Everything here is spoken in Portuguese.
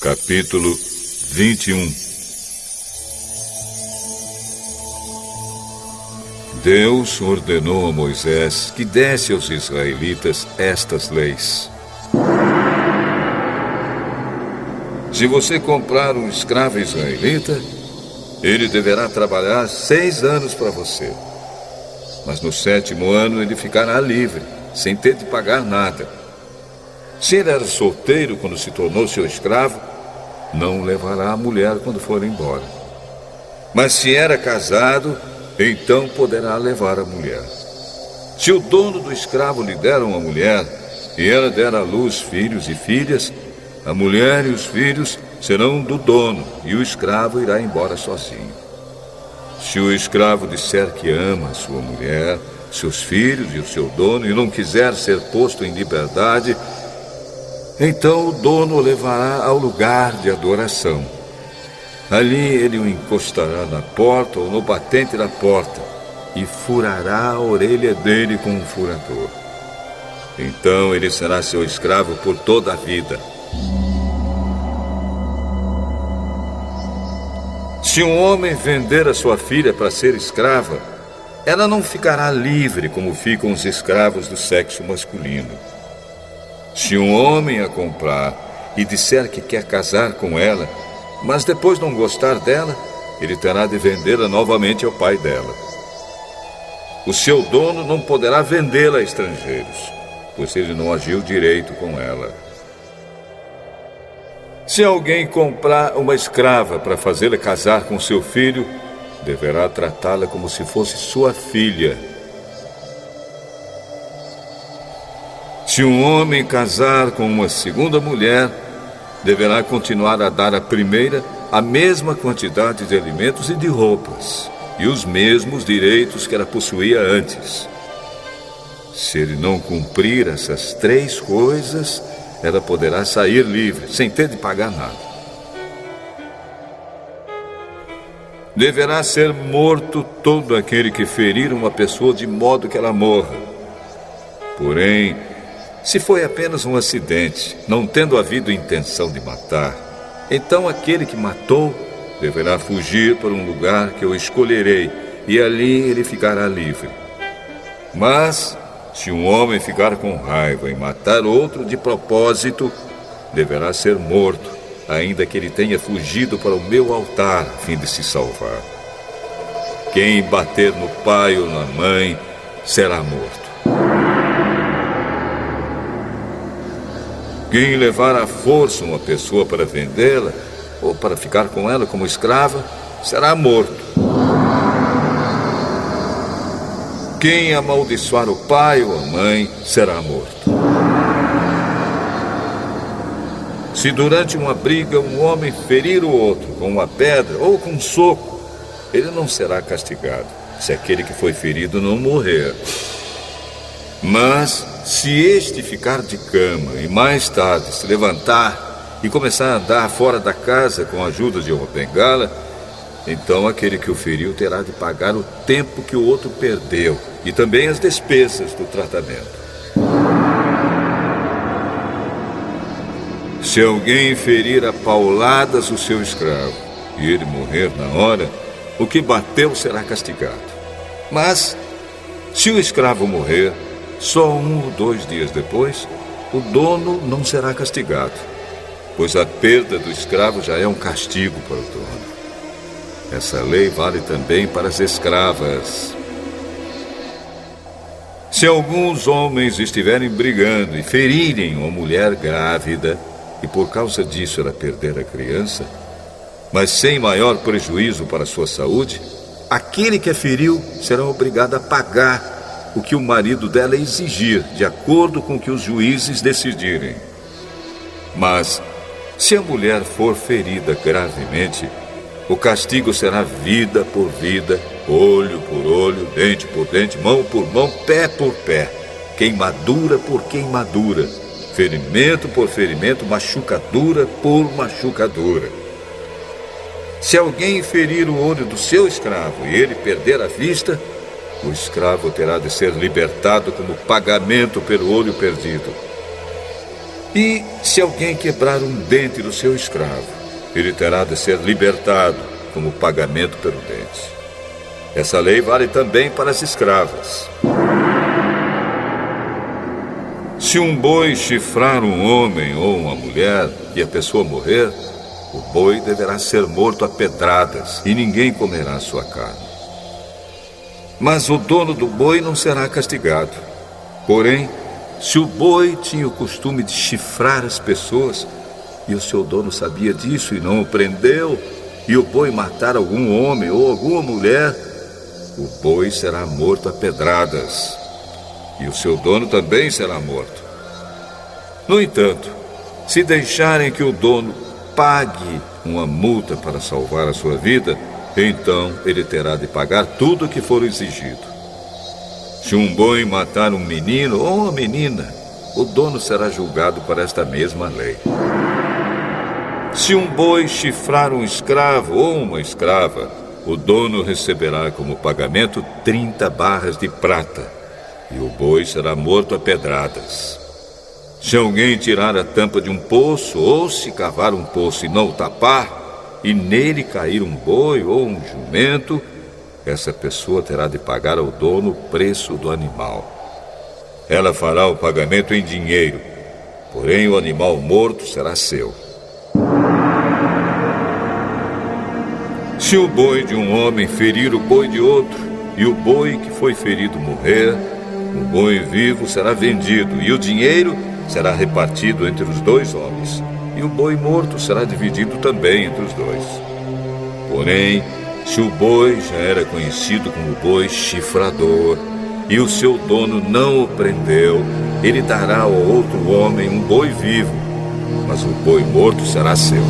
Capítulo 21. Deus ordenou a Moisés que desse aos israelitas estas leis. Se você comprar um escravo israelita, ele deverá trabalhar 6 anos para você. Mas no 7º ano ele ficará livre, sem ter de pagar nada. Se ele era solteiro quando se tornou seu escravo, não levará a mulher quando for embora. Mas se era casado, então poderá levar a mulher. Se o dono do escravo lhe der uma mulher, e ela der à luz filhos e filhas, a mulher e os filhos serão do dono, e o escravo irá embora sozinho. Se o escravo disser que ama a sua mulher, seus filhos e o seu dono, e não quiser ser posto em liberdade, então o dono o levará ao lugar de adoração. Ali ele o encostará na porta ou no batente da porta e furará a orelha dele com um furador. Então ele será seu escravo por toda a vida. Se um homem vender a sua filha para ser escrava, ela não ficará livre como ficam os escravos do sexo masculino. Se um homem a comprar e disser que quer casar com ela, mas depois não gostar dela, ele terá de vendê-la novamente ao pai dela. O seu dono não poderá vendê-la a estrangeiros, pois ele não agiu direito com ela. Se alguém comprar uma escrava para fazê-la casar com seu filho, deverá tratá-la como se fosse sua filha. Se um homem casar com uma segunda mulher, deverá continuar a dar à primeira a mesma quantidade de alimentos e de roupas, e os mesmos direitos que ela possuía antes. Se ele não cumprir essas 3 coisas, ela poderá sair livre, sem ter de pagar nada. Deverá ser morto todo aquele que ferir uma pessoa de modo que ela morra. Porém, se foi apenas um acidente, não tendo havido intenção de matar, então aquele que matou deverá fugir para um lugar que eu escolherei, e ali ele ficará livre. Mas, se um homem ficar com raiva e matar outro de propósito, deverá ser morto, ainda que ele tenha fugido para o meu altar a fim de se salvar. Quem bater no pai ou na mãe será morto. Quem levar à força uma pessoa para vendê-la ou para ficar com ela como escrava será morto. Quem amaldiçoar o pai ou a mãe será morto. Se durante uma briga um homem ferir o outro com uma pedra ou com um soco, ele não será castigado, se aquele que foi ferido não morrer. Mas, se este ficar de cama e mais tarde se levantar e começar a andar fora da casa com a ajuda de uma bengala, então aquele que o feriu terá de pagar o tempo que o outro perdeu e também as despesas do tratamento. Se alguém ferir a pauladas o seu escravo e ele morrer na hora, o que bateu será castigado. Mas, se o escravo morrer, só 1 ou 2 dias depois, o dono não será castigado, pois a perda do escravo já é um castigo para o dono. Essa lei vale também para as escravas. Se alguns homens estiverem brigando e ferirem uma mulher grávida, e por causa disso ela perder a criança, mas sem maior prejuízo para a sua saúde, aquele que a feriu será obrigado a pagar o que o marido dela exigir, de acordo com o que os juízes decidirem. Mas, se a mulher for ferida gravemente, o castigo será vida por vida, olho por olho, dente por dente, mão por mão, pé por pé, queimadura por queimadura, ferimento por ferimento, machucadura por machucadura. Se alguém ferir o olho do seu escravo e ele perder a vista, o escravo terá de ser libertado como pagamento pelo olho perdido. E se alguém quebrar um dente do seu escravo, ele terá de ser libertado como pagamento pelo dente. Essa lei vale também para as escravas. Se um boi chifrar um homem ou uma mulher e a pessoa morrer, o boi deverá ser morto a pedradas e ninguém comerá sua carne. Mas o dono do boi não será castigado. Porém, se o boi tinha o costume de chifrar as pessoas e o seu dono sabia disso e não o prendeu, e o boi matar algum homem ou alguma mulher, o boi será morto a pedradas e o seu dono também será morto. No entanto, se deixarem que o dono pague uma multa para salvar a sua vida, então ele terá de pagar tudo o que for exigido. Se um boi matar um menino ou uma menina, o dono será julgado por esta mesma lei. Se um boi chifrar um escravo ou uma escrava, o dono receberá como pagamento 30 barras de prata, e o boi será morto a pedradas. Se alguém tirar a tampa de um poço, ou se cavar um poço e não o tapar, e nele cair um boi ou um jumento, essa pessoa terá de pagar ao dono o preço do animal. Ela fará o pagamento em dinheiro, porém o animal morto será seu. Se o boi de um homem ferir o boi de outro, e o boi que foi ferido morrer, o boi vivo será vendido, e o dinheiro será repartido entre os dois homens, e o boi morto será dividido também entre os dois. Porém, se o boi já era conhecido como boi chifrador, e o seu dono não o prendeu, ele dará ao outro homem um boi vivo, mas o boi morto será seu.